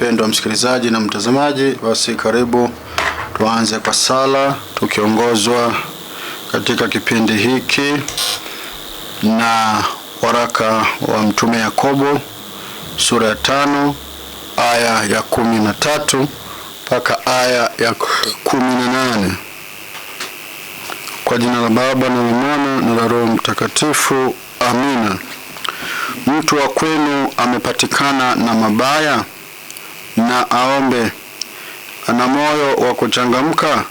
mpendwa msikilizaji na mtazamaji, basi karibu tuanze kwa sala tukiongozwa katika kipindi hiki na waraka wa mtume Yakobo sura ya 5 aya ya 13 mpaka aya ya 18. Kwa jina la Baba na la Mwana na la Roho Mtakatifu, amina. Mtu wa kwenu amepatikana na mabaya, na aombe. Ana moyo wa kuchangamka,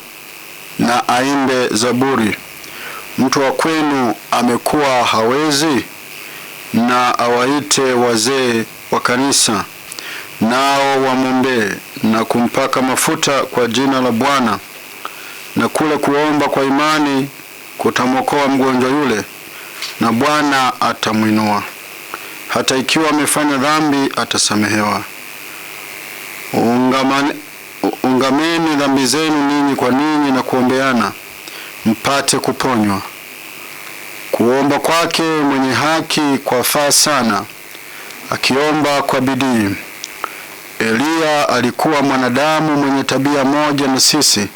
na aimbe zaburi. Mtu wa kwenu amekuwa hawezi, na awaite wazee wa kanisa, nao wamwombee na kumpaka mafuta kwa jina la Bwana. Na kule kuomba kwa imani kutamwokoa mgonjwa yule, na Bwana atamwinua. Hata ikiwa amefanya dhambi atasamehewa. Ungameni dhambi zenu ninyi kwa ninyi na kuombeana mpate kuponywa. Kuomba kwake mwenye haki kwafaa sana, akiomba kwa bidii. Eliya alikuwa mwanadamu mwenye tabia moja na sisi.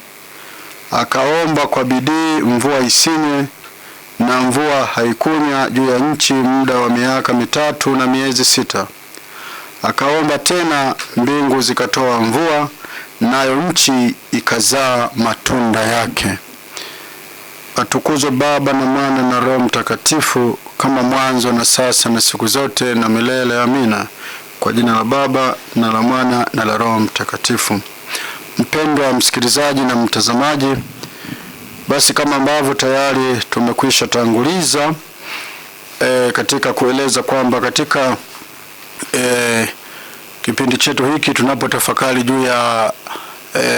Akaomba kwa bidii mvua isinywe, na mvua haikunya juu ya nchi muda wa miaka 3 na miezi 6. Akaomba tena, mbingu zikatoa mvua, nayo nchi ikazaa matunda yake. Atukuzwe Baba na Mwana na Roho Mtakatifu, kama mwanzo na sasa na siku zote na milele, amina. Kwa jina la Baba na la Mwana na la Roho Mtakatifu. Mpendwa msikilizaji na mtazamaji, basi kama ambavyo tayari tumekwisha tanguliza katika kueleza kwamba katika kipindi chetu hiki tunapotafakari juu ya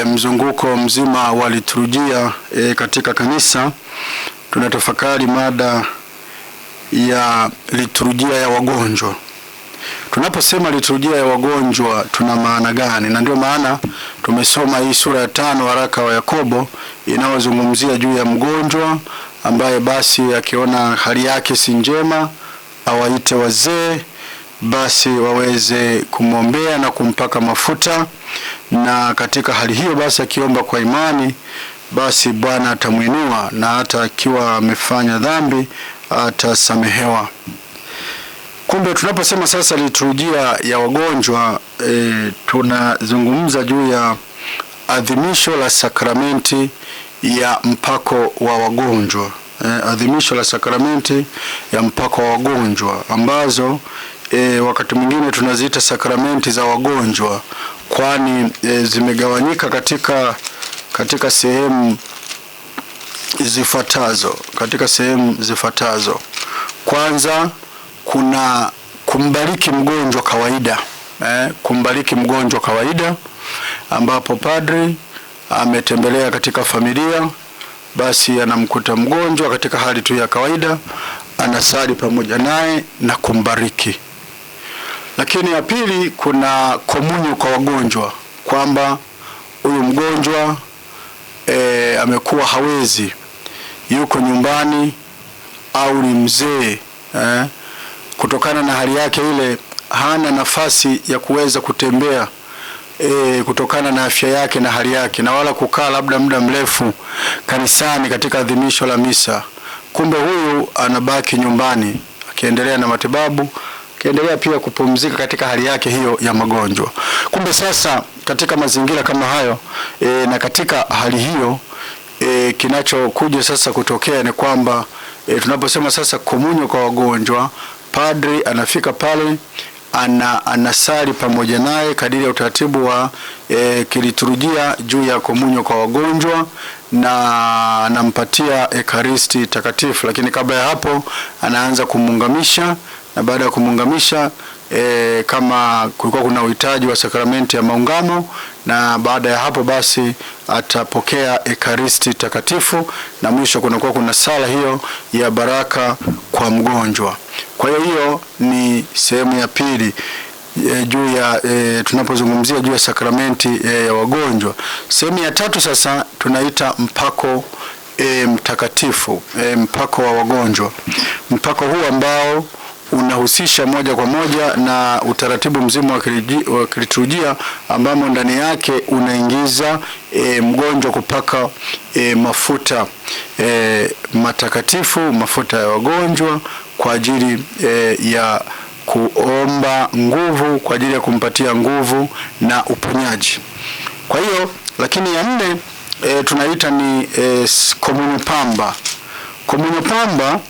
mzunguko mzima wa liturujia katika kanisa, tunatafakari mada ya liturujia ya wagonjwa. Tunaposema liturujia ya wagonjwa tuna maana gani? Na ndio maana tumesoma hii sura ya 5 waraka wa Yakobo inayozungumzia juu ya mgonjwa ambaye basi akiona hali yake si njema awaite wazee basi waweze kumwombea na kumpaka mafuta, na katika hali hiyo basi akiomba kwa imani basi Bwana atamwinua, na hata akiwa amefanya dhambi atasamehewa. Kumbe tunaposema sasa liturujia ya wagonjwa tunazungumza juu ya adhimisho la sakramenti ya mpako wa wagonjwa. Adhimisho la sakramenti ya mpako wa wagonjwa ambazo wakati mwingine tunaziita sakramenti za wagonjwa, kwani zimegawanyika katika sehemu zifuatazo. Kwanza kuna kumbariki mgonjwa kawaida. Kumbariki mgonjwa kawaida ambapo padri ametembelea katika familia, basi anamkuta mgonjwa katika hali tu ya kawaida, anasali pamoja naye na kumbariki. Lakini ya pili kuna komunyo kwa wagonjwa, kwamba huyu mgonjwa amekuwa hawezi, yuko nyumbani au ni mzee, kutokana na hali yake ile hana nafasi ya kuweza kutembea kutokana na afya yake na hali yake, na wala kukaa labda muda mrefu kanisani katika adhimisho la misa. Kumbe huyu anabaki nyumbani akiendelea na matibabu, akiendelea pia kupumzika katika hali yake hiyo ya magonjwa. Kumbe sasa katika mazingira kama hayo na katika hali hiyo kinachokuja sasa kutokea ni kwamba tunaposema sasa komunyo kwa wagonjwa, padri anafika pale, anasali pamoja naye kadiri ya utaratibu wa kiliturujia juu ya komunyo kwa wagonjwa, na anampatia ekaristi takatifu. Lakini kabla ya hapo anaanza kumungamisha, na baada ya kumungamisha kama kulikuwa kuna uhitaji wa sakramenti ya maungamo, na baada ya hapo basi atapokea ekaristi takatifu, na mwisho kunakuwa kuna sala hiyo ya baraka kwa mgonjwa. Kwa hiyo ni sehemu ya pili juu ya tunapozungumzia juu ya sakramenti ya wagonjwa. Sehemu ya tatu sasa tunaita mpako mtakatifu, mpako wa wagonjwa. Mpako huu ambao unahusisha moja kwa moja na utaratibu mzima wa kiliturujia ambamo ndani yake unaingiza mgonjwa kupaka mafuta matakatifu, mafuta ya wagonjwa kwa ajili ya kuomba nguvu, kwa ajili ya kumpatia nguvu na uponyaji. Kwa hiyo, lakini ya nne tunaita ni komunyo pamba. Komunyo pamba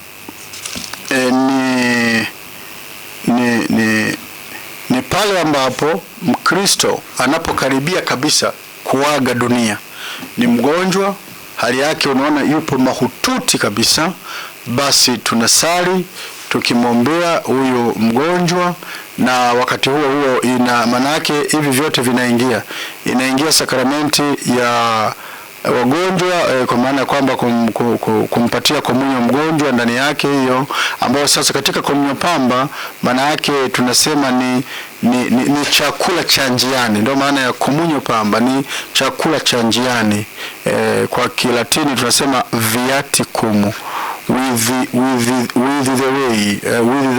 ni pale ambapo Mkristo anapokaribia kabisa kuaga dunia, ni mgonjwa, hali yake unaona yupo mahututi kabisa, basi tunasali tukimwombea huyu mgonjwa, na wakati huo huo ina maana yake hivi vyote inaingia sakramenti ya wagonjwa, kwa maana kwamba kumpatia komunyo mgonjwa ndani yake hiyo, ambayo sasa katika komunyo pamba maana yake tunasema ni chakula cha njiani. Ndio maana ya komunyo pamba, ni chakula cha njiani. Kwa Kilatini tunasema viaticum, with the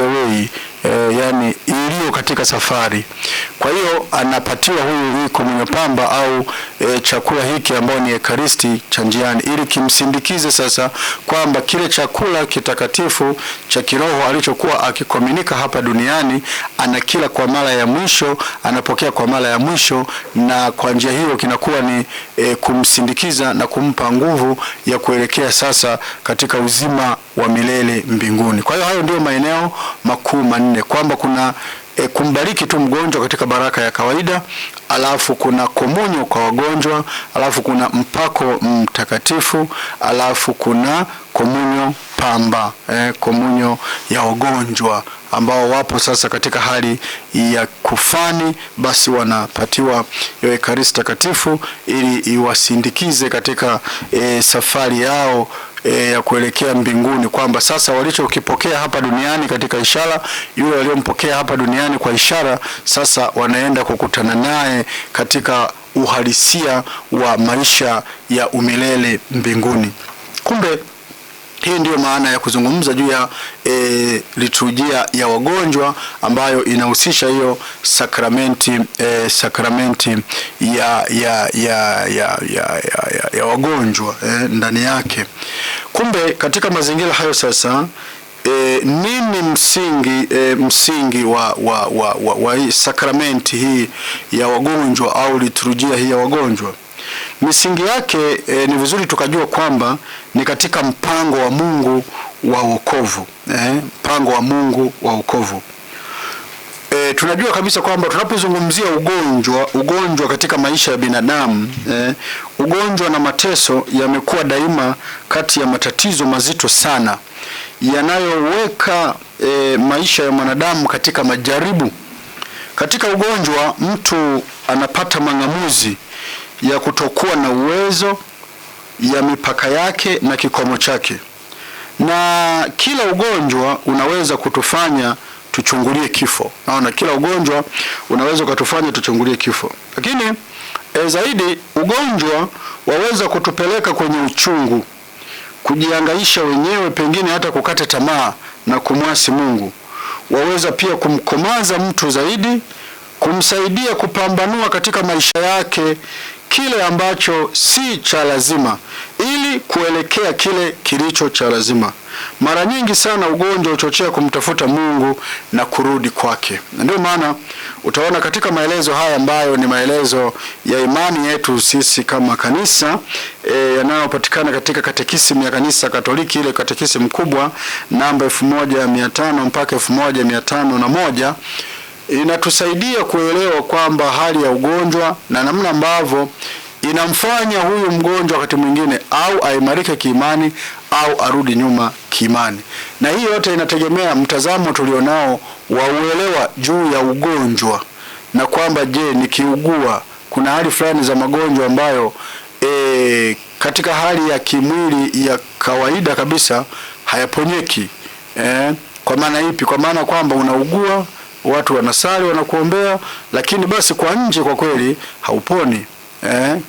way, yani iliyo katika safari. Kwa hiyo anapatiwa huyu komunyo pamba au chakula hiki ambao ni ekaristi cha njiani, ili kimsindikize sasa kwamba kile chakula kitakatifu cha kiroho alichokuwa akikomunika hapa duniani anakila kwa mara ya mwisho, anapokea kwa mara ya mwisho, na kwa njia hiyo kinakuwa ni kumsindikiza na kumpa nguvu ya kuelekea sasa katika uzima wa milele mbinguni. Kwa hiyo hayo ndio maeneo makuu manne, kwamba kuna kumbariki tu mgonjwa katika baraka ya kawaida, alafu kuna komunyo kwa wagonjwa, alafu kuna mpako mtakatifu, alafu kuna komunyo pamba, komunyo ya wagonjwa ambao wapo sasa katika hali ya kufani, basi wanapatiwa hiyo ekaristi takatifu ili iwasindikize katika safari yao ya kuelekea mbinguni, kwamba sasa walichokipokea hapa duniani katika ishara, yule waliompokea hapa duniani kwa ishara, sasa wanaenda kukutana naye katika uhalisia wa maisha ya umilele mbinguni. Kumbe hii ndiyo maana ya kuzungumza juu ya liturujia ya wagonjwa, ambayo inahusisha hiyo sakramenti ya wagonjwa ndani yake. Kumbe katika mazingira hayo sasa, nini msingi wa hii sakramenti hii ya wagonjwa au liturujia hii ya wagonjwa? Misingi yake ni vizuri tukajua kwamba ni katika mpango wa Mungu wa wokovu, mpango wa Mungu wa wokovu. Tunajua kabisa kwamba tunapozungumzia ugonjwa katika maisha ya binadamu, ugonjwa na mateso yamekuwa daima kati ya matatizo mazito sana yanayoweka maisha ya mwanadamu katika majaribu. Katika ugonjwa mtu anapata mang'amuzi ya kutokuwa na uwezo, ya mipaka yake na kikomo chake, na kila ugonjwa unaweza kutufanya tuchungulie kifo. Naona kila ugonjwa unaweza kutufanya tuchungulie kifo, lakini zaidi ugonjwa waweza kutupeleka kwenye uchungu, kujihangaisha wenyewe, pengine hata kukata tamaa na kumwasi Mungu. Waweza pia kumkomaza mtu zaidi, kumsaidia kupambanua katika maisha yake kile ambacho si cha lazima ili kuelekea kile kilicho cha lazima. Mara nyingi sana ugonjwa huchochea kumtafuta Mungu na kurudi kwake. Ndio maana utaona katika maelezo haya ambayo ni maelezo ya imani yetu sisi kama kanisa, yanayopatikana katika katekisimu ya kanisa Katoliki, ile katekisimu kubwa namba 1500 mpaka 1501, inatusaidia kuelewa kwamba hali ya ugonjwa na namna ambavyo inamfanya huyu mgonjwa wakati mwingine au aimarike kiimani au arudi nyuma kiimani. Na hii yote inategemea mtazamo tulionao wa uelewa juu ya ugonjwa, na kwamba je, nikiugua kuna hali fulani za magonjwa ambayo katika hali ya kimwili ya kawaida kabisa hayaponyeki. Kwa maana ipi? Kwa maana kwamba unaugua, watu wanasali, wanakuombea, lakini basi kwa nje kwa kweli hauponi.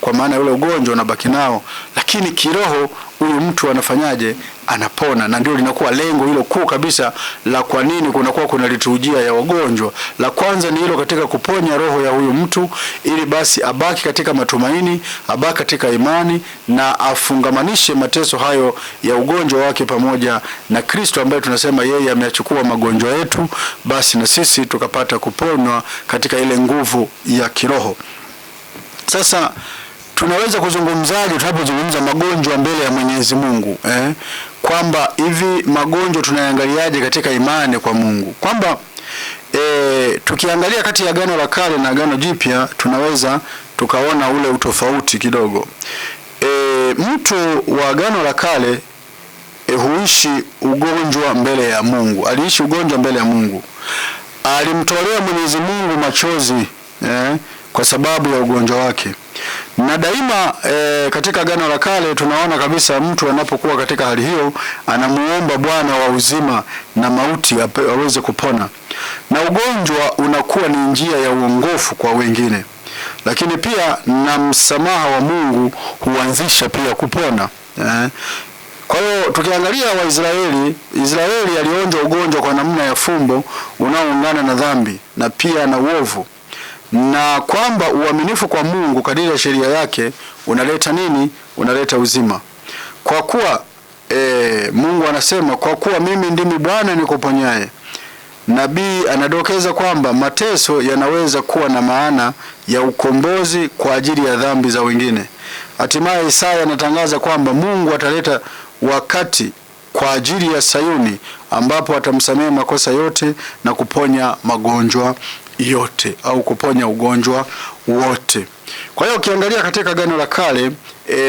kwa maana ule ugonjwa unabaki nao, lakini kiroho huyu mtu anafanyaje? Anapona. Na ndio linakuwa lengo hilo kuu kabisa la kwa nini kunakuwa kuna liturujia ya wagonjwa. La kwanza ni hilo, katika kuponya roho ya huyu mtu, ili basi abaki katika matumaini, abaki katika imani, na afungamanishe mateso hayo ya ugonjwa wake pamoja na Kristo ambaye tunasema yeye ameyachukua magonjwa yetu, basi na sisi tukapata kuponywa katika ile nguvu ya kiroho. Sasa tunaweza kuzungumzaje tunapozungumza magonjwa mbele ya Mwenyezi Mungu? Kwamba hivi magonjwa tunayaangaliaje katika imani kwa Mungu? Kwamba tukiangalia kati ya Agano la Kale na Agano Jipya tunaweza tukaona ule utofauti kidogo. Mtu wa Agano la Kale huishi ugonjwa mbele ya Mungu. Aliishi ugonjwa mbele ya Mungu. Alimtolea Mwenyezi Mungu machozi kwa sababu ya ugonjwa wake. Na daima katika Agano la Kale tunaona kabisa mtu anapokuwa katika hali hiyo anamuomba Bwana wa uzima na mauti aweze kupona. Na ugonjwa unakuwa ni njia ya uongofu kwa wengine. Lakini pia na msamaha wa Mungu huanzisha pia kupona. Kwa hiyo tukiangalia Israeli alionja ugonjwa kwa namna ya fumbo unaoungana na dhambi na pia na uovu. Na kwamba uaminifu kwa Mungu kadiri ya sheria yake unaleta nini? Unaleta uzima. Kwa kuwa Mungu anasema, kwa kuwa mimi ndimi Bwana nikuponyaye. Nabii anadokeza kwamba mateso yanaweza kuwa na maana ya ukombozi kwa ajili ya dhambi za wengine. Hatimaye Isaya anatangaza kwamba Mungu ataleta wakati kwa ajili ya Sayuni ambapo atamsamehe makosa yote na kuponya magonjwa yote au kuponya ugonjwa wote. Kwa hiyo ukiangalia katika Agano la Kale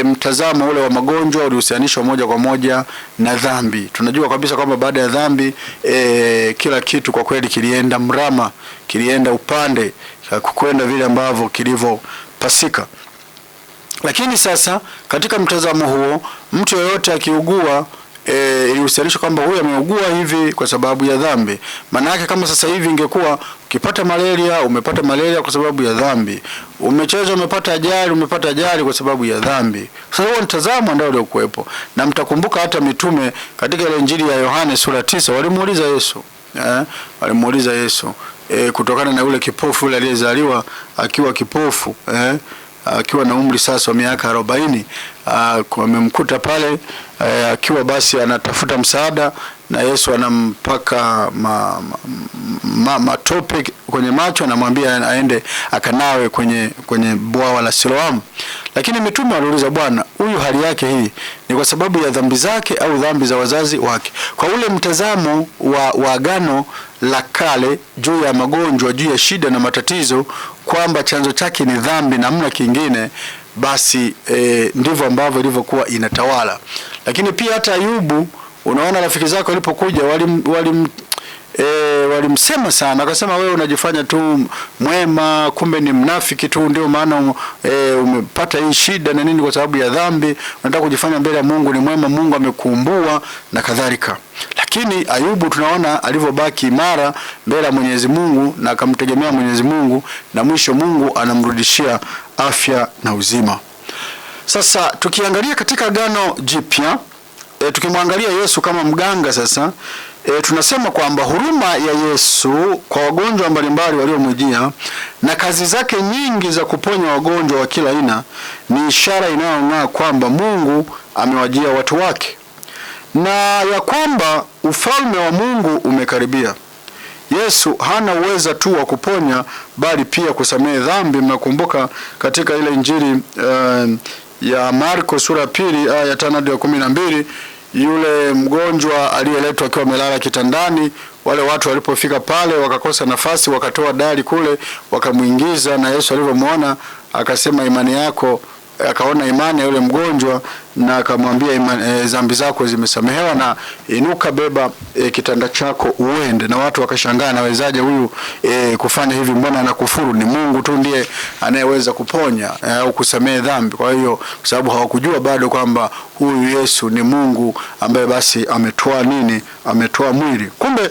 mtazamo ule wa magonjwa ulihusianishwa moja kwa moja na dhambi. Tunajua kabisa kwamba baada ya dhambi kila kitu kwa kweli kilienda mrama, kilienda upande, kukwenda vile ambavyo kilivyopasika. Lakini sasa katika mtazamo huo mtu yeyote akiugua ilihusianishwa kwamba huyu ameugua hivi kwa sababu ya dhambi. Maana yake kama sasa hivi ingekuwa ukipata malaria, umepata malaria kwa sababu ya dhambi. Umecheza umepata ajali kwa sababu ya dhambi. Sasa huo mtazamo ndio uliokuwepo. Na mtakumbuka hata mitume katika ile Injili ya Yohane sura 9 walimuuliza Yesu kutokana na ule kipofu yule aliyezaliwa akiwa kipofu akiwa na umri sasa wa miaka 40, wamemkuta pale akiwa basi anatafuta msaada, na Yesu anampaka matope kwenye macho, anamwambia aende akanawe kwenye bwawa la Siloamu. Lakini mitume waliuliza, Bwana, huyu hali yake hii ni kwa sababu ya dhambi zake au dhambi za wazazi wake? Kwa ule mtazamo wa Agano la Kale juu ya magonjwa, juu ya shida na matatizo, kwamba chanzo chake ni dhambi na hamna kingine, basi ndivyo ambavyo ilivyokuwa inatawala. Lakini pia hata Ayubu, unaona rafiki zake walipokuja walimsema sana, akasema wewe unajifanya tu mwema, kumbe ni mnafiki tu, ndio maana umepata hii shida na nini, kwa sababu ya dhambi. Unataka kujifanya mbele ya Mungu ni mwema, Mungu amekuumbua na kadhalika. Lakini Ayubu tunaona alivyobaki imara mbele ya Mwenyezi Mungu na akamtegemea Mwenyezi Mungu, na mwisho Mungu anamrudishia afya na uzima. Sasa tukiangalia katika Agano Jipya, tukimwangalia Yesu kama mganga sasa, tunasema kwamba huruma ya Yesu kwa wagonjwa mbalimbali waliomjia na kazi zake nyingi za kuponya wagonjwa wa kila aina ni ishara inayong'aa kwamba Mungu amewajia watu wake, na ya kwamba ufalme wa Mungu umekaribia. Yesu hana uweza tu wa kuponya bali pia kusamehe dhambi. Mnakumbuka katika ile Injili ya Marko sura 2 aya 5 hadi 12, yule mgonjwa aliyeletwa akiwa amelala kitandani, wale watu walipofika pale wakakosa nafasi, wakatoa dari kule wakamuingiza, na Yesu alivyomwona akasema, imani yako, akaona imani ya yule mgonjwa na akamwambia, dhambi zako zimesamehewa, na inuka, beba kitanda chako uende. Na watu wakashangaa, nawezaje huyu kufanya hivi, mbona anakufuru? Ni Mungu tu ndiye anayeweza kuponya au kusamehe dhambi. Kwa hiyo kwa sababu hawakujua bado kwamba huyu Yesu ni Mungu ambaye basi ametoa nini, ametoa mwili. Kumbe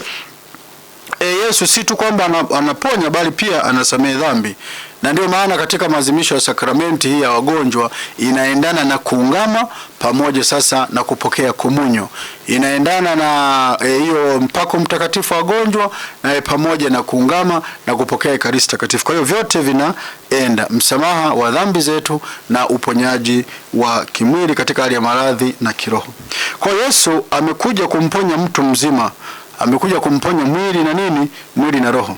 Yesu si tu kwamba anaponya bali pia anasamehe dhambi. Na ndio maana katika maadhimisho ya sakramenti hii ya wagonjwa inaendana na kuungama pamoja sasa na kupokea komunyo. Inaendana na hiyo mpako mtakatifu wa wagonjwa na pamoja na kuungama na kupokea Ekaristi Takatifu. Kwa hiyo vyote vinaenda, msamaha wa dhambi zetu na uponyaji wa kimwili katika hali ya maradhi na kiroho. Kwa Yesu amekuja kumponya mtu mzima, amekuja kumponya mwili na nini? Mwili na roho.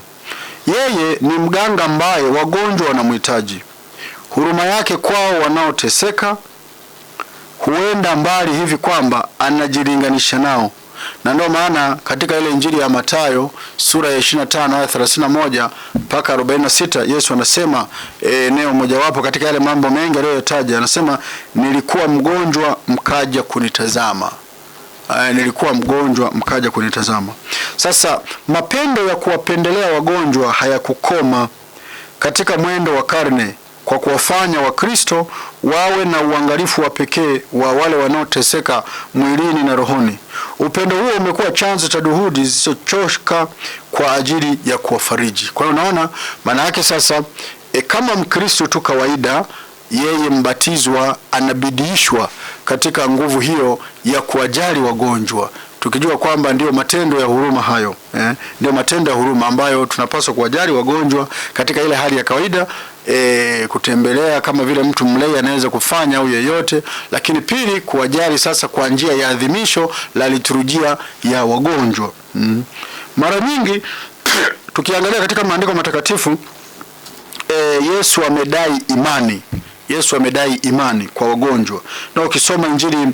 Yeye ni mganga ambaye wagonjwa wanamhitaji. Huruma yake kwao wanaoteseka huenda mbali hivi kwamba anajilinganisha nao. Na ndio maana katika ile Injili ya Mathayo sura ya 25 aya 31 mpaka 46 Yesu anasema eneo mojawapo katika yale mambo mengi aliyotaja, anasema nilikuwa mgonjwa mkaja kunitazama. Nilikuwa mgonjwa mkaja kunitazama. Sasa mapendo ya kuwapendelea wagonjwa hayakukoma katika mwendo wa karne kwa kuwafanya Wakristo wawe na uangalifu wa pekee wa wale wanaoteseka mwilini na rohoni. Upendo huo umekuwa chanzo cha juhudi zisizochoka kwa ajili ya kuwafariji. Kwa hiyo unaona maana yake sasa, kama Mkristo tu kawaida, yeye mbatizwa anabidiishwa katika nguvu hiyo ya kuwajali wagonjwa, tukijua kwamba ndio matendo ya huruma hayo, ndio matendo ya huruma ambayo tunapaswa kuwajali wagonjwa katika ile hali ya kawaida, kutembelea kama vile mtu mlei anaweza kufanya au yeyote, lakini pili kuwajali sasa kwa njia ya adhimisho la liturujia ya wagonjwa. Mara nyingi tukiangalia katika maandiko matakatifu, Yesu amedai imani. Yesu amedai imani kwa wagonjwa. Na ukisoma Injili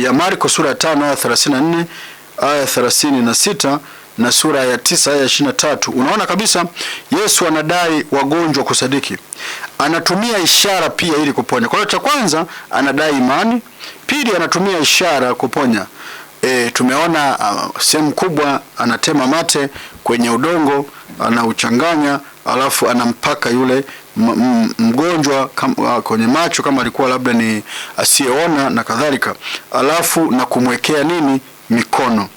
ya Marko sura ya 5 aya 34 aya 36 na sura ya 9 aya 23, unaona kabisa Yesu anadai wagonjwa kusadiki. Anatumia ishara pia ili kuponya. Kwa hiyo cha kwanza anadai imani, pili anatumia ishara kuponya. Tumeona sehemu kubwa anatema mate kwenye udongo, anauchanganya, alafu anampaka yule mgonjwa kwenye macho kama alikuwa labda ni asiyeona na kadhalika, alafu na kumwekea nini? Mikono.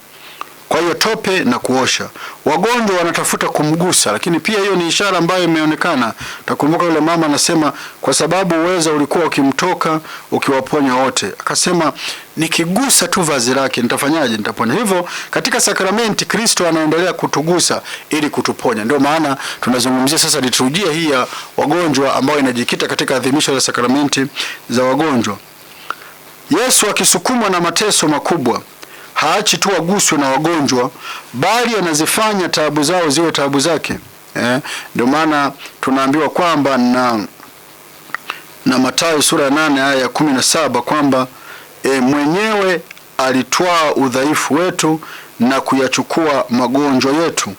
Kwa hiyo tope na kuosha. Wagonjwa wanatafuta kumgusa, lakini pia hiyo ni ishara ambayo imeonekana. Takumbuka yule mama anasema kwa sababu uweza ulikuwa ukimtoka ukiwaponya wote. Akasema nikigusa tu vazi lake nitafanyaje? Nitapona. Hivyo katika sakramenti Kristo anaendelea kutugusa ili kutuponya. Ndio maana tunazungumzia sasa liturujia hii ya wagonjwa ambayo inajikita katika adhimisho la sakramenti za wagonjwa. Yesu akisukumwa na mateso makubwa haachi tu waguswe na wagonjwa, bali anazifanya taabu zao ziwe taabu zake. Ndio maana tunaambiwa kwamba na Mathayo sura ya 8 aya ya 17 kwamba mwenyewe alitwaa udhaifu wetu na kuyachukua magonjwa yetu.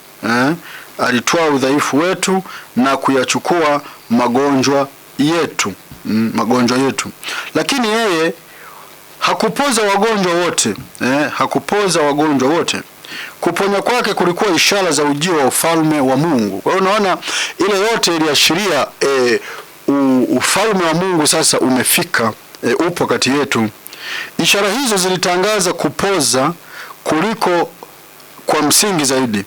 Alitwaa udhaifu wetu na kuyachukua magonjwa yetu. Magonjwa yetu. Lakini yeye hakupoza wagonjwa wote. Hakupoza wagonjwa wote. Kuponya kwake kulikuwa ishara za ujio wa ufalme wa Mungu. Kwa hiyo unaona ile yote iliashiria ufalme wa Mungu sasa umefika, upo kati yetu. Ishara hizo zilitangaza kupoza kuliko kwa msingi zaidi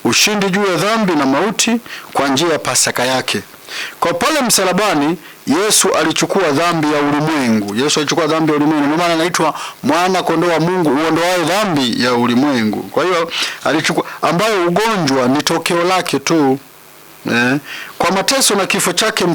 ushindi juu ya dhambi na mauti kwa njia ya Pasaka yake. Kwa pale msalabani Yesu alichukua dhambi ya ulimwengu. Yesu alichukua dhambi ya ulimwengu. Ndio maana anaitwa mwana kondoo wa Mungu uondoaye dhambi ya ulimwengu. Kwa hiyo alichukua, ambayo ugonjwa ni tokeo lake tu. Kwa mateso na kifo chake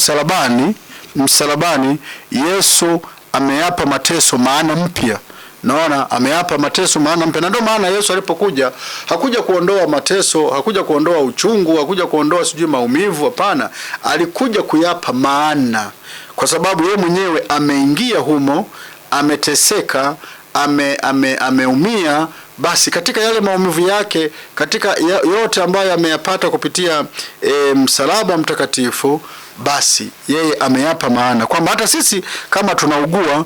msalabani Yesu ameyapa mateso maana mpya. Naona ameyapa mateso maana mpya. Na ndio maana Yesu alipokuja hakuja kuondoa mateso, hakuja kuondoa uchungu, hakuja kuondoa sijui maumivu, hapana. Alikuja kuyapa maana, kwa sababu yeye mwenyewe ameingia humo, ameteseka, ameumia. Basi katika yale maumivu yake, katika yote ambayo ameyapata kupitia msalaba mtakatifu, basi yeye ameyapa maana kwamba hata sisi kama tunaugua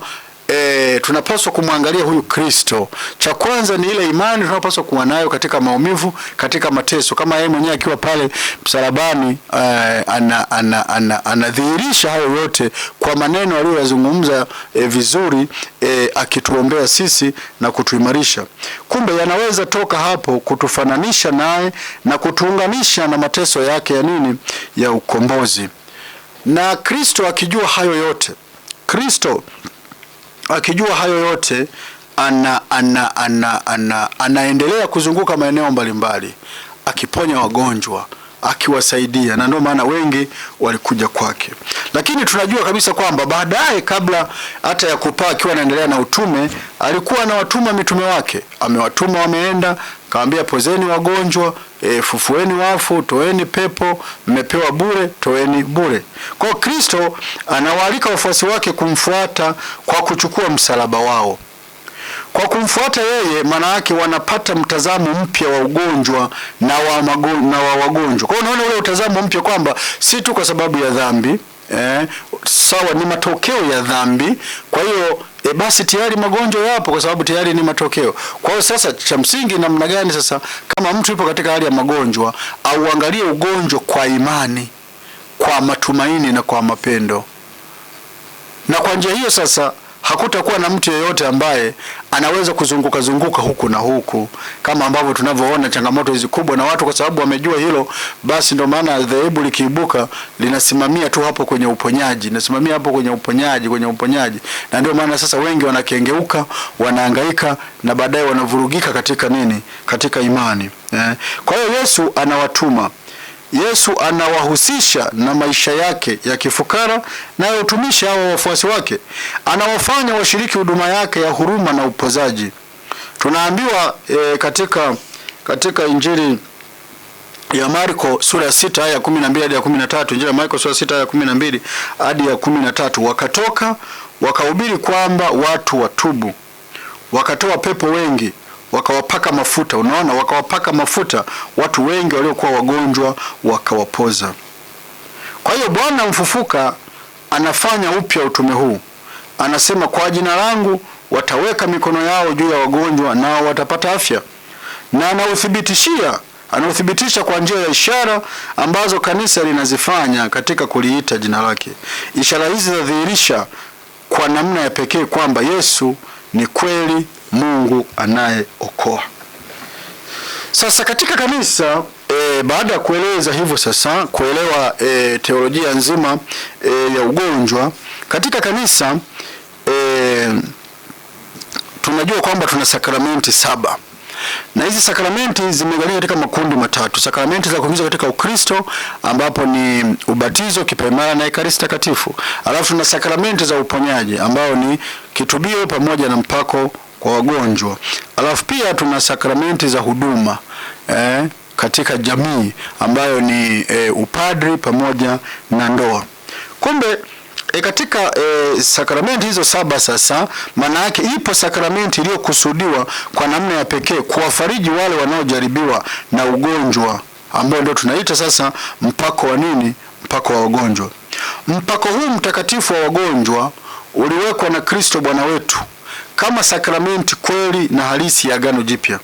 tunapaswa kumwangalia huyu Kristo. Cha kwanza ni ile imani tunapaswa kuwa nayo katika maumivu, katika mateso, kama yeye mwenyewe akiwa pale msalabani anadhihirisha hayo yote kwa maneno aliyozungumza vizuri, akituombea sisi na kutuimarisha. Kumbe yanaweza toka hapo kutufananisha naye na kutuunganisha na mateso yake ya nini, ya ukombozi. Na Kristo akijua hayo yote, anaendelea kuzunguka maeneo mbalimbali akiponya wagonjwa, akiwasaidia, na ndio maana wengi walikuja kwake. Lakini tunajua kabisa kwamba baadaye, kabla hata ya kupaa, akiwa anaendelea na utume, alikuwa anawatuma mitume wake. Amewatuma, wameenda, kaambia pozeni wagonjwa, fufueni wafu, toeni pepo, mmepewa bure, toeni bure. Kwa Kristo anawaalika wafuasi wake kumfuata kwa kuchukua msalaba wao. Kwa kumfuata yeye, maana yake wanapata mtazamo mpya wa ugonjwa na wa wagonjwa. Kwa hiyo unaona ule mtazamo mpya kwamba si tu kwa sababu ya dhambi, sawa, ni matokeo ya dhambi. Kwa hiyo basi tayari magonjwa yapo kwa sababu tayari ni matokeo. Kwa hiyo sasa cha msingi namna gani sasa, kama mtu yupo katika hali ya magonjwa, au angalie ugonjwa kwa imani, kwa matumaini na kwa mapendo. Na kwa njia hiyo sasa hakutakuwa na mtu yeyote ambaye anaweza kuzunguka huku na huku, kama ambavyo tunavyoona changamoto hizi kubwa. Na watu kwa sababu wamejua hilo, basi ndio maana dhehebu likiibuka linasimamia tu hapo kwenye uponyaji, na ndio maana sasa wengi wanakengeuka, wanahangaika, na baadaye wanavurugika katika nini, katika imani. Kwa hiyo Yesu anawatuma, Yesu anawahusisha na maisha yake ya kifukara na ya utumishi hao wafuasi wake. Anawafanya washiriki huduma yake ya huruma na upozaji. Tunaambiwa katika Injili ya Marko sura ya 6 aya 12 hadi ya 13, Injili ya Marko sura ya 6 aya 12 hadi ya 13, wakatoka wakahubiri kwamba watu watubu, wakatoa pepo wengi, wakawapaka mafuta. Unaona, wakawapaka mafuta watu wengi waliokuwa wagonjwa, wakawapoza. Kwa hiyo Bwana mfufuka anafanya upya utume huu. Anasema, kwa jina langu wataweka mikono yao juu ya wagonjwa nao watapata afya. Na anauthibitisha kwa njia ya ishara ambazo kanisa linazifanya katika kuliita jina lake. Ishara hizi zinadhihirisha kwa namna ya pekee kwamba Yesu ni kweli Mungu anayeokoa. Sasa katika kanisa, baada ya kueleza hivyo, sasa kuelewa teolojia nzima ya ugonjwa katika kanisa, tunajua kwamba tuna sakramenti 7. Na hizi sakramenti zimegawanyika katika makundi matatu. Sakramenti za kuingiza katika Ukristo, ambapo ni ubatizo, kipaimara na ekaristi takatifu. Alafu tuna sakramenti za uponyaji, ambao ni kitubio pamoja na mpako kwa wagonjwa. Alafu pia tuna sakramenti za huduma katika jamii, ambayo ni upadri pamoja na ndoa. Kumbe katika sakramenti hizo 7 sasa, maana yake ipo sakramenti iliyokusudiwa kwa namna ya pekee kuwafariji wale wanaojaribiwa na ugonjwa, ambao ndio tunaita sasa mpako wa nini? Mpako wa wagonjwa. Mpako huu mtakatifu wa wagonjwa uliwekwa na Kristo Bwana wetu kama sakramenti kweli na halisi ya Agano Jipya.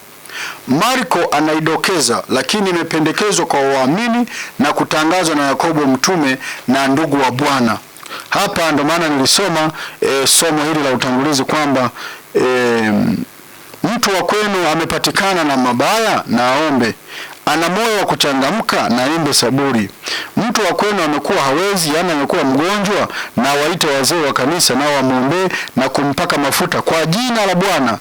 Marko anaidokeza, lakini imependekezwa kwa waamini na kutangazwa na Yakobo mtume na ndugu wa Bwana. Hapa ndo maana nilisoma somo hili la utangulizi kwamba mtu wa kwenu amepatikana na mabaya na aombe, ana moyo wa kuchangamka na aimbe saburi. Mtu wa kwenu amekuwa hawezi, yani amekuwa mgonjwa, na waite wazee wa kanisa nao wamuombe na kumpaka mafuta kwa jina la Bwana.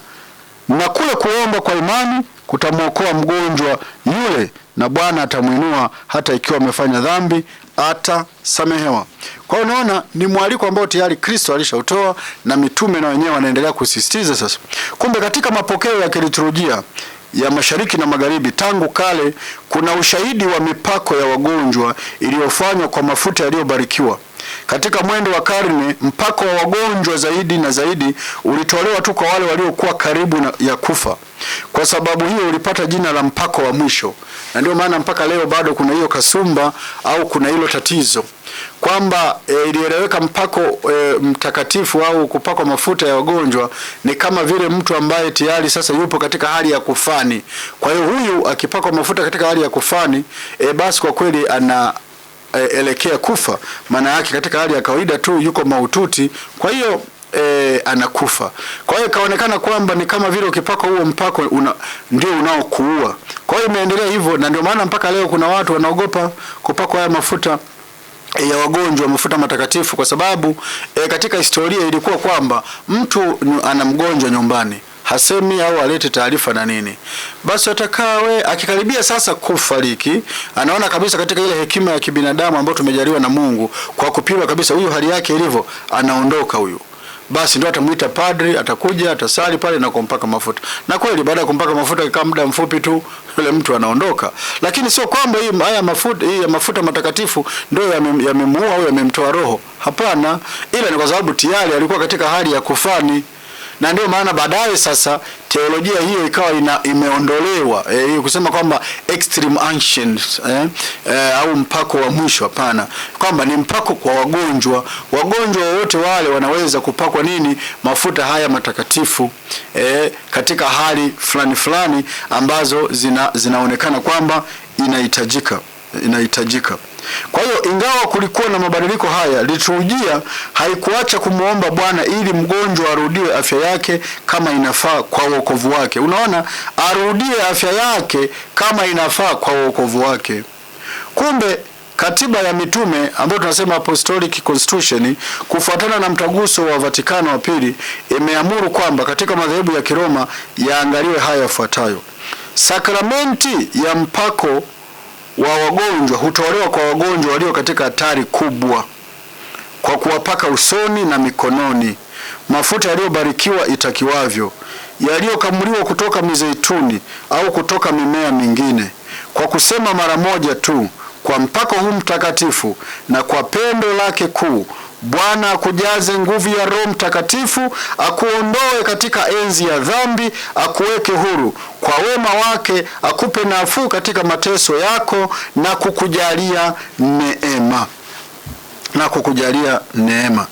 Na kule kuomba kwa imani kutamwokoa mgonjwa yule, na Bwana atamuinua hata ikiwa amefanya dhambi atasamehewa. Kwa hiyo unaona ni mwaliko ambao tayari Kristo alishautoa na mitume na wenyewe wanaendelea kusisitiza sasa. Kumbe katika mapokeo ya kiliturujia ya Mashariki na Magharibi tangu kale kuna ushahidi wa mipako ya wagonjwa iliyofanywa kwa mafuta yaliyobarikiwa. Katika mwendo wa karne, mpako wa wagonjwa zaidi na zaidi ulitolewa tu kwa wale waliokuwa karibu ya kufa. Kwa sababu hiyo ulipata jina la mpako wa mwisho. Na ndio maana mpaka leo bado kuna hiyo kasumba au kuna hilo tatizo kwamba ilieleweka mpako mtakatifu au kupakwa mafuta ya wagonjwa ni kama vile mtu ambaye tayari sasa yupo katika hali ya kufani. Kwa hiyo huyu akipakwa mafuta katika hali ya kufani, basi kwa kweli ana elekea kufa. Maana yake katika hali ya kawaida tu yuko mahututi, kwa hiyo anakufa. Kwa hiyo kaonekana kwamba ni kama vile ukipaka huo mpako ndio unaokuua. Kwa hiyo imeendelea hivyo, na ndio maana mpaka leo kuna watu wanaogopa kupakwa haya mafuta ya wagonjwa, mafuta matakatifu, kwa sababu katika historia ilikuwa kwamba mtu ana mgonjwa nyumbani, hasemi au alete taarifa na nini, basi atakawe akikaribia sasa kufariki, anaona kabisa katika ile hekima ya kibinadamu ambayo tumejaliwa na Mungu, kwa kupima kabisa huyu hali yake ilivyo, anaondoka huyu. Basi ndio atamuita padri, atakuja, atasali pale na kumpaka mafuta. Na kweli baada ya kumpaka mafuta kama muda mfupi tu yule mtu anaondoka. Lakini sio kwamba hii mafuta matakatifu ndio yamemuua au yamemtoa roho. Hapana, ila ni kwa sababu tayari alikuwa katika hali ya kufani. Na ndio maana baadaye sasa teolojia hiyo ikawa imeondolewa, kusema kwamba extreme unction, au mpako wa mwisho. Hapana, kwamba ni mpako kwa wagonjwa. Wagonjwa wote wale wanaweza kupakwa nini? Mafuta haya matakatifu, katika hali fulani fulani ambazo zinaonekana kwamba inahitajika. Kwa hiyo ingawa kulikuwa na mabadiliko haya, liturujia haikuacha kumuomba Bwana ili mgonjwa arudiwe afya yake kama inafaa kwa wokovu wake. Unaona, arudie afya yake kama inafaa kwa wokovu wake. Kumbe katiba ya mitume ambayo tunasema Apostolic Constitution, kufuatana na mtaguso wa Vatikano wa pili, imeamuru kwamba katika madhehebu ya Kiroma yaangaliwe haya yafuatayo: sakramenti ya mpako wa wagonjwa hutolewa kwa wagonjwa walio katika hatari kubwa kwa kuwapaka usoni na mikononi mafuta yaliyobarikiwa itakiwavyo, yaliyokamuliwa kutoka mizeituni au kutoka mimea mingine, kwa kusema mara moja tu, kwa mpako huu mtakatifu na kwa pendo lake kuu, Bwana akujaze nguvu ya Roho Mtakatifu, akuondoe katika enzi ya dhambi, akuweke huru kwa wema wake, akupe nafuu katika mateso yako na kukujalia neema.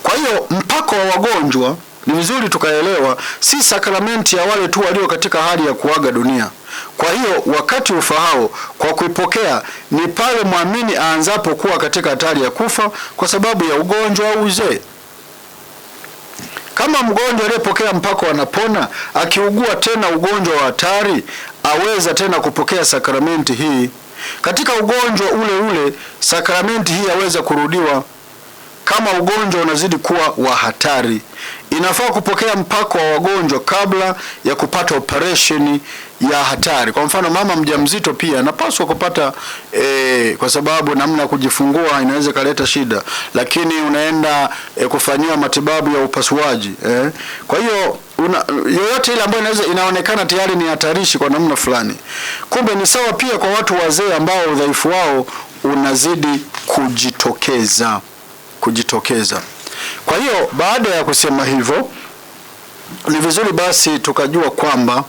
Kwa hiyo mpako wa wagonjwa ni vizuri tukaelewa, si sakramenti ya wale tu walio katika hali ya kuaga dunia. Kwa hiyo wakati ufahao kwa kuipokea ni pale muamini aanzapo kuwa katika hatari ya kufa kwa sababu ya ugonjwa au uzee. Kama mgonjwa aliyepokea mpako anapona, akiugua tena ugonjwa wa hatari, aweza tena kupokea sakramenti hii. Katika ugonjwa ule sakramenti hii yaweza kurudiwa kama ugonjwa unazidi kuwa wa hatari. Inafaa kupokea mpako wa wagonjwa kabla ya kupata operation ya hatari. Kwa mfano, mama mjamzito pia anapaswa kupata, kwa sababu namna ya kujifungua inaweza kaleta shida, lakini unaenda kufanyiwa matibabu ya upasuaji. Kwa hiyo yoyote ile ambayo inaonekana tayari ni hatarishi kwa namna fulani. Kumbe ni sawa pia kwa watu wazee ambao udhaifu wao unazidi kujitokeza. Kwa hiyo baada ya kusema hivyo, ni vizuri basi tukajua kwamba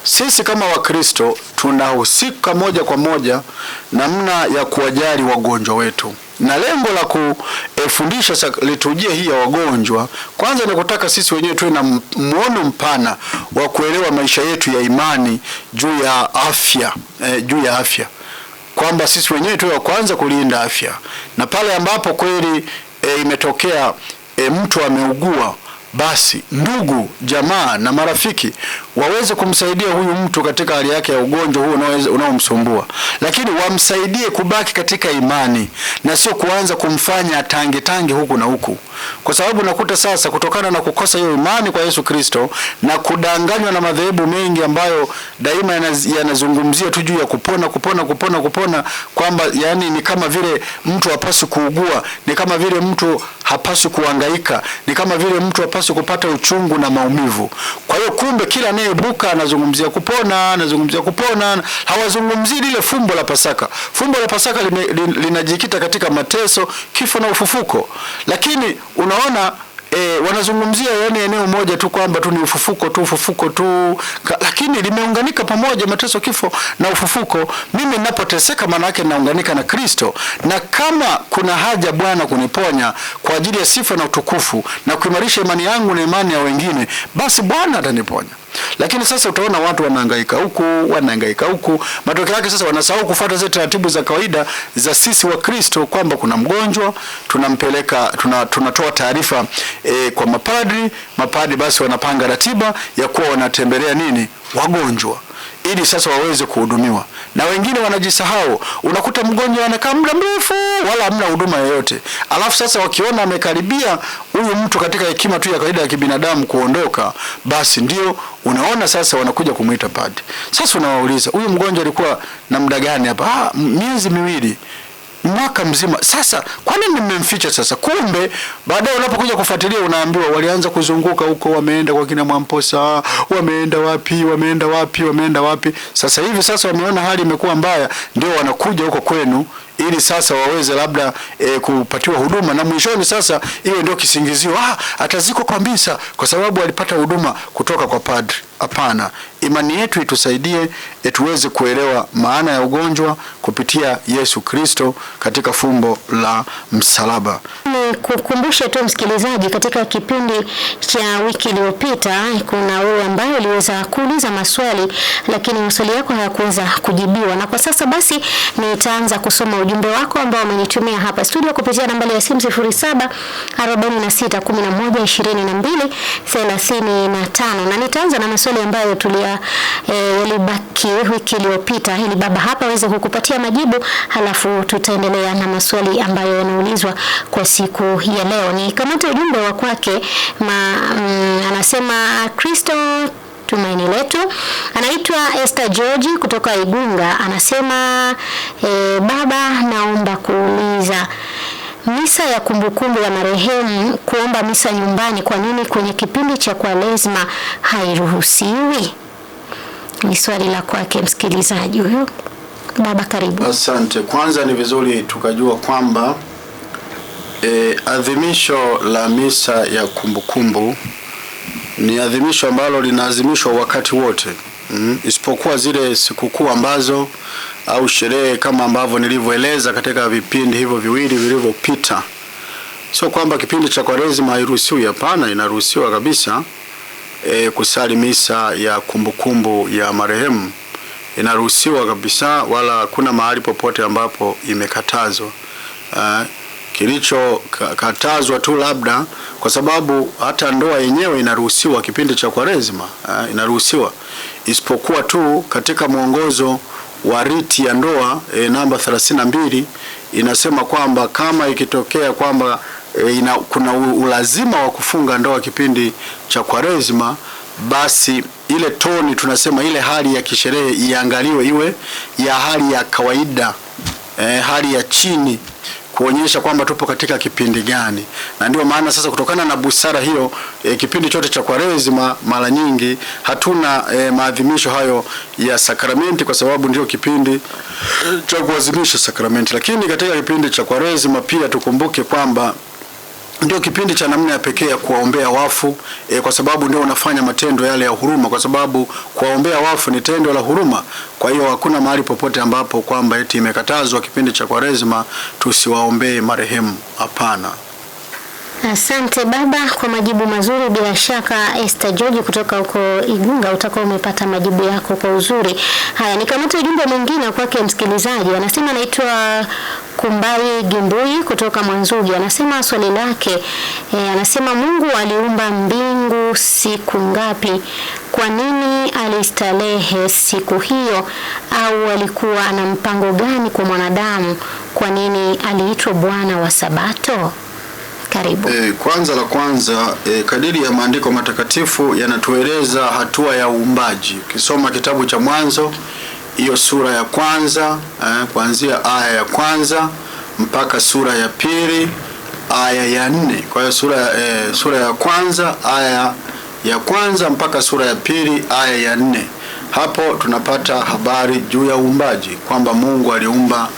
sisi kama Wakristo tunahusika moja kwa moja namna ya kuwajali wagonjwa wetu. Na lengo la kufundisha liturujia hii ya wagonjwa, kwanza ni kutaka sisi wenyewe tuwe na muono mpana wa kuelewa maisha yetu ya imani juu ya afya. Kwamba sisi wenyewe tuwe wa kwanza kulinda afya. Na pale ambapo kweli imetokea mtu ameugua, basi ndugu, jamaa na marafiki waweze kumsaidia huyu mtu katika hali yake ya ugonjwa huo unaomsumbua, lakini wamsaidie kubaki katika imani na sio kuanza kumfanya tange huku na huku. Kwa sababu nakuta sasa, kutokana na kukosa hiyo imani kwa Yesu Kristo na kudanganywa na madhehebu mengi ambayo daima yanazungumzia tu juu ya kupona, kwamba yani ni kama vile mtu hapaswi kuugua, ni kama vile mtu hapaswi kuhangaika, ni kama vile mtu hapaswi kupata uchungu na maumivu. Kwa hiyo kumbe kila anayebuka anazungumzia kupona, hawazungumzii lile fumbo la Pasaka. Fumbo la Pasaka linajikita katika mateso, kifo na ufufuko. Lakini unaona wanazungumzia yani eneo moja tu kwamba tu ni ufufuko tu, lakini limeunganika pamoja, mateso, kifo na ufufuko. Mimi ninapoteseka maana yake naunganika na Kristo, na kama kuna haja Bwana kuniponya kwa ajili ya sifa na utukufu na kuimarisha imani yangu na imani ya wengine, basi Bwana ataniponya. Lakini sasa utaona watu wanahangaika huku, matokeo yake sasa wanasahau kufuata zile taratibu za kawaida za sisi wa Kristo, kwamba kuna mgonjwa tunampeleka, tunatoa taarifa kwa mapadri basi wanapanga ratiba ya kuwa wanatembelea wagonjwa ili sasa waweze kuhudumiwa, na wengine wanajisahau. Unakuta mgonjwa anakaa muda mrefu wala hamna huduma yoyote, alafu sasa wakiona amekaribia huyu mtu katika hekima tu ya kawaida ya kibinadamu kuondoka, basi ndio unaona sasa wanakuja kumuita padri. Sasa unawauliza, huyu mgonjwa alikuwa na muda gani hapa? Miezi miwili, mwaka mzima. Sasa kwa nini mmemficha sasa? Kumbe baadaye unapokuja kufuatilia unaambiwa walianza kuzunguka huko, wameenda kwa kina Mwamposa, wameenda wapi. Sasa hivi sasa wameona hali imekuwa mbaya, ndio wanakuja huko kwenu ili sasa waweze labda kupatiwa huduma, na mwishoni sasa iwe ndio kisingizio, atazikwa kwa misa kwa sababu alipata huduma kutoka kwa padri. Hapana, imani yetu itusaidie tuweze kuelewa maana ya ugonjwa kupitia Yesu Kristo katika fumbo la msalaba. Kukumbusha tu msikilizaji, katika kipindi cha wiki iliyopita kuna wewe ambaye uliweza kuuliza maswali, lakini maswali yako hayakuweza kujibiwa, na kwa sasa basi nitaanza kusoma ujumbe wako ambao umenitumia hapa studio kupitia nambari ya simu 0746112235, na nitaanza na maswali ambayo yalibaki wiki iliyopita ili baba hapa aweze kukupatia majibu, halafu tutaendelea na maswali ambayo yanaulizwa kwa siku ya leo. Ni kamata ujumbe wa kwake anasema Kristo tumaini letu. Anaitwa Esther George kutoka Igunga. Anasema baba, naomba kuuliza misa ya kumbukumbu ya marehemu, kuomba misa nyumbani, kwa nini kwenye kipindi cha Kwaresma hairuhusiwi? Ni swali la kwake msikilizaji huyo. Baba karibu. Asante. Kwanza ni vizuri tukajua kwamba adhimisho la misa ya kumbukumbu ni adhimisho ambalo linaadhimishwa wakati wote, isipokuwa zile sikukuu ambazo au sherehe kama ambavyo nilivyoeleza katika vipindi hivyo viwili vilivyopita. Sio kwamba kipindi cha Kwaresma hairuhusiwi, hapana, inaruhusiwa kabisa. Kusali misa ya kumbukumbu ya marehemu inaruhusiwa kabisa, wala kuna mahali popote ambapo imekatazwa. Kilichokatazwa tu labda kwa sababu hata ndoa yenyewe inaruhusiwa kipindi cha Kwaresma, inaruhusiwa, isipokuwa tu katika mwongozo wa riti ya ndoa namba 32 inasema kwamba kama ikitokea kwamba kuna ulazima wa kufunga ndoa kipindi cha Kwaresma, basi ile toni tunasema ile hali ya kisherehe iangaliwe iwe ya hali ya kawaida, hali ya chini, kuonyesha kwamba tupo katika kipindi gani. Na ndio maana sasa kutokana na busara hiyo kipindi chote cha Kwaresma mara nyingi hatuna maadhimisho hayo ya sakramenti, kwa sababu ndio kipindi cha kuadhimisha sakramenti. Lakini katika kipindi cha Kwaresma pia tukumbuke kwamba ndio kipindi cha namna ya pekee ya kuwaombea wafu, kwa sababu ndio unafanya matendo yale ya huruma, kwa sababu kuwaombea wafu ni tendo la huruma. Kwa hiyo hakuna mahali popote ambapo kwamba eti imekatazwa kipindi cha Kwaresma tusiwaombee marehemu, hapana. Asante baba kwa majibu mazuri. Bila shaka Esther George kutoka huko Igunga utakuwa umepata majibu yako kwa uzuri. Haya, nikamata ujumbe mwingine kwake msikilizaji. Anasema anaitwa Kumbai Gimbui kutoka Mwanzugi. Anasema swali lake, anasema Mungu aliumba mbingu siku ngapi? Kwa nini alistarehe siku hiyo? Au alikuwa ana mpango gani kwa mwanadamu? Kwa nini aliitwa Bwana wa Sabato? Karibu. Kwanza kadiri ya maandiko matakatifu yanatueleza hatua ya uumbaji. Ukisoma kitabu cha Mwanzo hiyo sura ya kwanza, kuanzia aya ya kwanza mpaka sura ya pili aya ya 4. Kwa hiyo sura ya kwanza aya ya kwanza mpaka sura ya pili aya ya 4. Hapo tunapata habari juu ya uumbaji, kwamba Mungu aliumba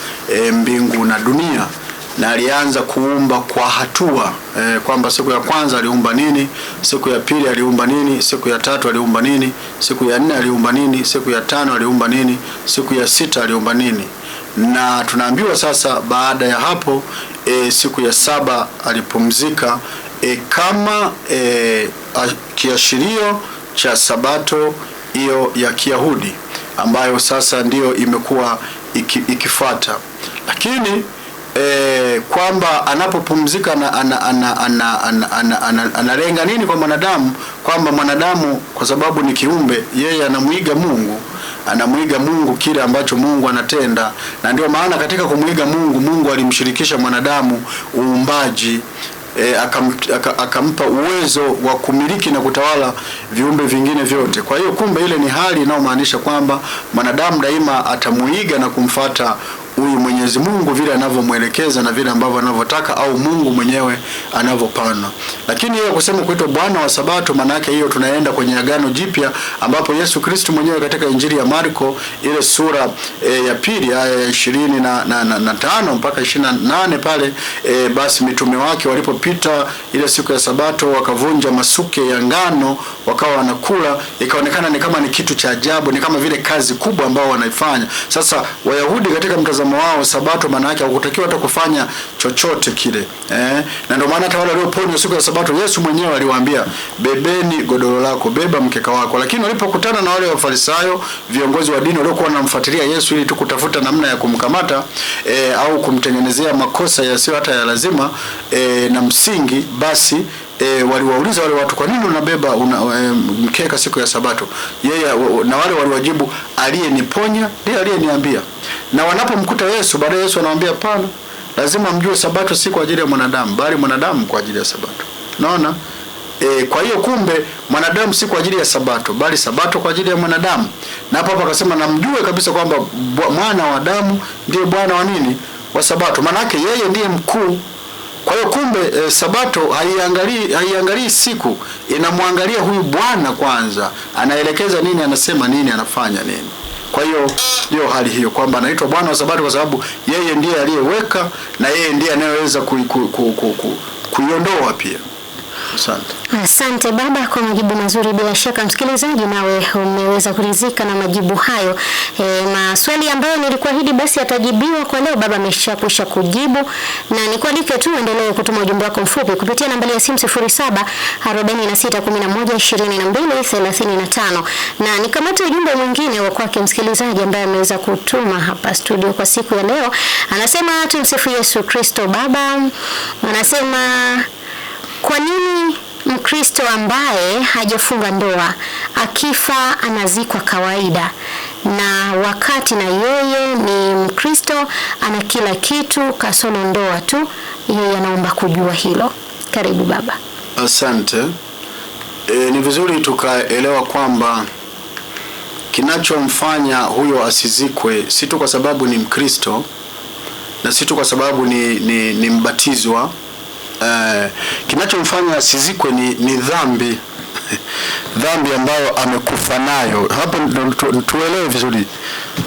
mbingu na dunia. na alianza kuumba kwa hatua kwamba siku ya kwanza aliumba nini, siku ya pili aliumba nini, siku ya tatu aliumba nini, siku ya nne aliumba nini, siku ya tano aliumba nini, siku ya sita aliumba nini. Na tunaambiwa sasa baada ya hapo siku ya saba alipumzika kama kiashirio cha sabato hiyo ya Kiyahudi ambayo sasa ndiyo imekuwa ikifuata. Lakini kwamba anapopumzika analenga nini kwa mwanadamu, kwamba mwanadamu kwa sababu ni kiumbe, yeye anamuiga Mungu kile ambacho Mungu anatenda, na ndio maana katika kumuiga Mungu alimshirikisha mwanadamu uumbaji, akampa uwezo wa kumiliki na kutawala viumbe vingine vyote. Kwa hiyo kumbe ile ni hali inayomaanisha kwamba mwanadamu daima atamuiga na kumfata huyu Mwenyezi Mungu vile anavyomwelekeza na vile ambavyo anavyotaka, au Mungu mwenyewe anavyopana. Lakini yeye kusema kuitwa Bwana wa Sabato, maana yake hiyo tunaenda kwenye Agano Jipya ambapo Yesu Kristo mwenyewe katika Injili ya Marko ile sura ya pili aya ya 25 mpaka 28 pale basi mitume wake walipopita ile siku ya Sabato wakavunja masuke ya ngano wakawa wanakula, ikaonekana ni kama ni kitu cha ajabu, ni kama vile kazi kubwa ambao wanaifanya. Sasa Wayahudi katika mtazamo wao Sabato maana yake hukutakiwa hata kufanya chochote kile. Na ndio maana hata wale walioponywa siku ya Sabato Yesu mwenyewe aliwaambia, bebeni godoro lako, beba mkeka wako. Lakini walipokutana na wale Wafarisayo, viongozi wa dini waliokuwa wanamfuatilia Yesu ili tu kutafuta namna ya kumkamata au kumtengenezea makosa yasiyo hata ya lazima na msingi, basi waliwauliza wale watu, kwa nini unabeba mkeka siku ya Sabato? Yeye na wale waliwajibu, aliyeniponya ndiye aliyeniambia. Na wanapomkuta Yesu, baadaye Yesu anawaambia, pana, lazima mjue Sabato si kwa ajili ya mwanadamu, bali mwanadamu kwa ajili ya Sabato. Unaona? Kwa hiyo kumbe mwanadamu si kwa ajili ya Sabato, bali Sabato kwa ajili ya mwanadamu. Na hapo akasema, na mjue kabisa kwamba mwana wa Adamu ndiye Bwana wa nini? Wa Sabato. Maana yake yeye ndiye mkuu. Kwa hiyo kumbe Sabato haiangalii siku, inamwangalia huyu Bwana kwanza, anaelekeza nini, anasema nini, anafanya nini. Kwa hiyo ndio hali hiyo kwamba anaitwa Bwana wa Sabato kwa sababu yeye ndiye aliyeweka na yeye ndiye anayeweza kuiondoa pia. Asante baba kwa majibu mazuri. Bila shaka msikilizaji, nawe umeweza kuridhika na majibu hayo. Maswali ambayo nilikuahidi basi yatajibiwa kwa leo baba ameshakwisha kujibu, na nikualike tu endelee kutuma ujumbe wako mfupi kupitia nambari ya simu 0746112235. Na nikamata ujumbe mwingine wa kwake msikilizaji ambaye ameweza kutuma hapa studio kwa siku ya leo. Anasema, tumsifu Yesu Kristo baba. Anasema, kwa nini Mkristo ambaye hajafunga ndoa akifa anazikwa kawaida, na wakati na yeye ni Mkristo ana kila kitu kasoro ndoa tu? Yeye anaomba kujua hilo. Karibu baba. Asante. Ni vizuri tukaelewa kwamba kinachomfanya huyo asizikwe si tu kwa sababu ni Mkristo na si tu kwa sababu ni mbatizwa. Kinachomfanya asizikwe ni dhambi dhambi ambayo amekufa nayo. Hapo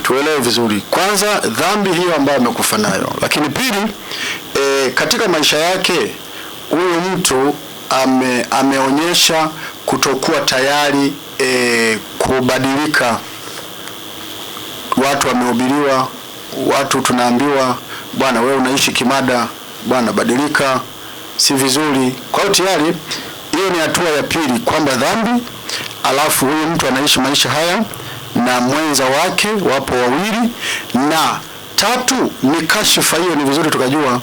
tuelewe vizuri kwanza dhambi hiyo ambayo amekufa nayo, lakini pili katika maisha yake huyu mtu ameonyesha kutokuwa tayari kubadilika. Watu wamehubiriwa, watu tunaambiwa, bwana wewe unaishi kimada, bwana badilika, si vizuri. Kwa hiyo tayari hiyo ni hatua ya pili, kwamba dhambi, alafu huyu mtu anaishi maisha haya na mwenza wake wapo wawili, na tatu ni kashifa. Hiyo ni vizuri tukajua,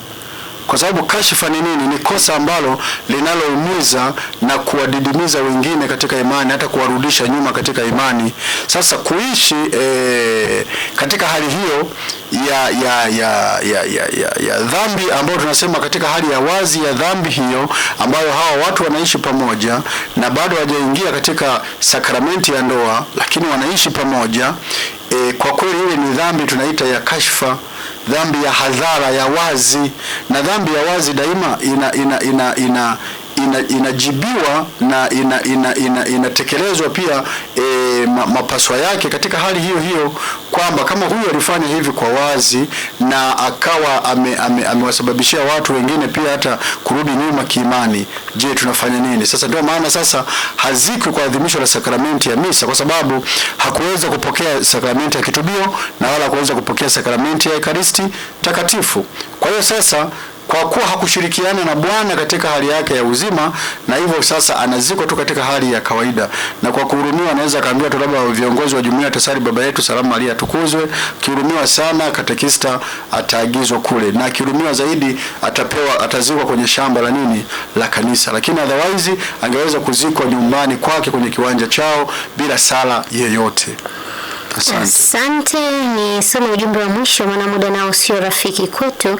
kwa sababu kashifa ni nini? Ni kosa ambalo linaloumiza na kuwadidimiza wengine katika imani, hata kuwarudisha nyuma katika imani. Sasa kuishi katika hali hiyo ya dhambi ambayo tunasema katika hali ya wazi ya dhambi hiyo ambayo hawa watu wanaishi pamoja na bado hawajaingia katika sakramenti ya ndoa, lakini wanaishi pamoja, kwa kweli ile ni dhambi tunaita ya kashfa, dhambi ya hadhara, ya wazi. Na dhambi ya wazi daima inajibiwa na inatekelezwa pia mapaswa yake katika hali hiyo hiyo, kwamba kama huyu alifanya hivi kwa wazi na akawa amewasababishia watu wengine pia hata kurudi nyuma kiimani, je, tunafanya nini sasa? Ndio maana sasa hazikwi kwa adhimisho la sakramenti ya misa, kwa sababu hakuweza kupokea sakramenti ya kitubio na wala hakuweza kupokea sakramenti ya Ekaristi Takatifu. Kwa hiyo sasa, kwa kuwa hakushirikiana na Bwana katika hali yake ya uzima, na hivyo sasa anazikwa tu katika hali ya kawaida, na kwa kuhurumiwa anaweza kaambiwa tu labda viongozi wa jumuiya atasali baba yetu salamu Maria atukuzwe. Kihurumiwa sana, katekista ataagizwa kule, na kihurumiwa zaidi atazikwa kwenye shamba la nini, la kanisa. Lakini otherwise angeweza kuzikwa nyumbani kwake kwenye kiwanja chao bila sala yeyote. Asante. Ni soma ujumbe wa mwisho, maana muda nao sio rafiki kwetu.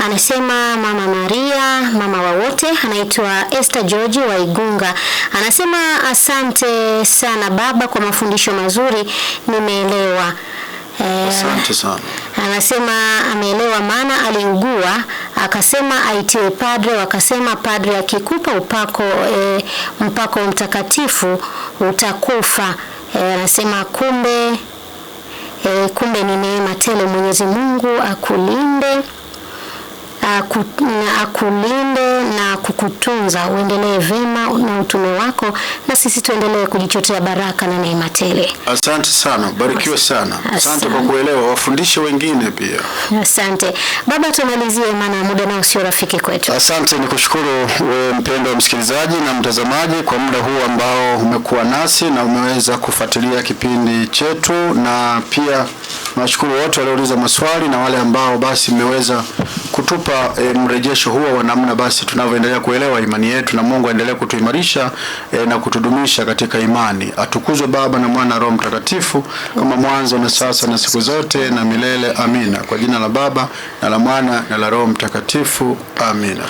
Anasema Mama Maria, mama wa wote, anaitwa Esther George wa Igunga. Anasema asante sana baba kwa mafundisho mazuri, nimeelewa. Asante sana. Anasema ameelewa, maana aliugua akasema aitiwe padre, wakasema padre akikupa mpako mtakatifu utakufa. Anasema kumbe ni neema tele. Mwenyezi Mungu akulinde na kukutunza, uendelee vema na utume wako, na sisi tuendelee kujichotea baraka na neema tele. Asante sana, barikiwe sana. Asante kwa kuelewa, wafundishe wengine pia. Asante baba, tumalizie maana muda nao sio rafiki kwetu. Asante, nikushukuru wewe mpendwa msikilizaji na mtazamaji kwa muda huu ambao umekuwa nasi na umeweza kufuatilia kipindi chetu, na pia nashukuru wote waliouliza maswali na wale ambao basi mmeweza kutupa mrejesho huo wa namna basi tunavyoendelea kuelewa imani yetu, na Mungu aendelee kutuimarisha na kutudumisha katika imani. Atukuzwe Baba na Mwana na Roho Mtakatifu, kama mwanzo na sasa na siku zote na milele. Amina. Kwa jina la Baba na la Mwana na la Roho Mtakatifu. Amina.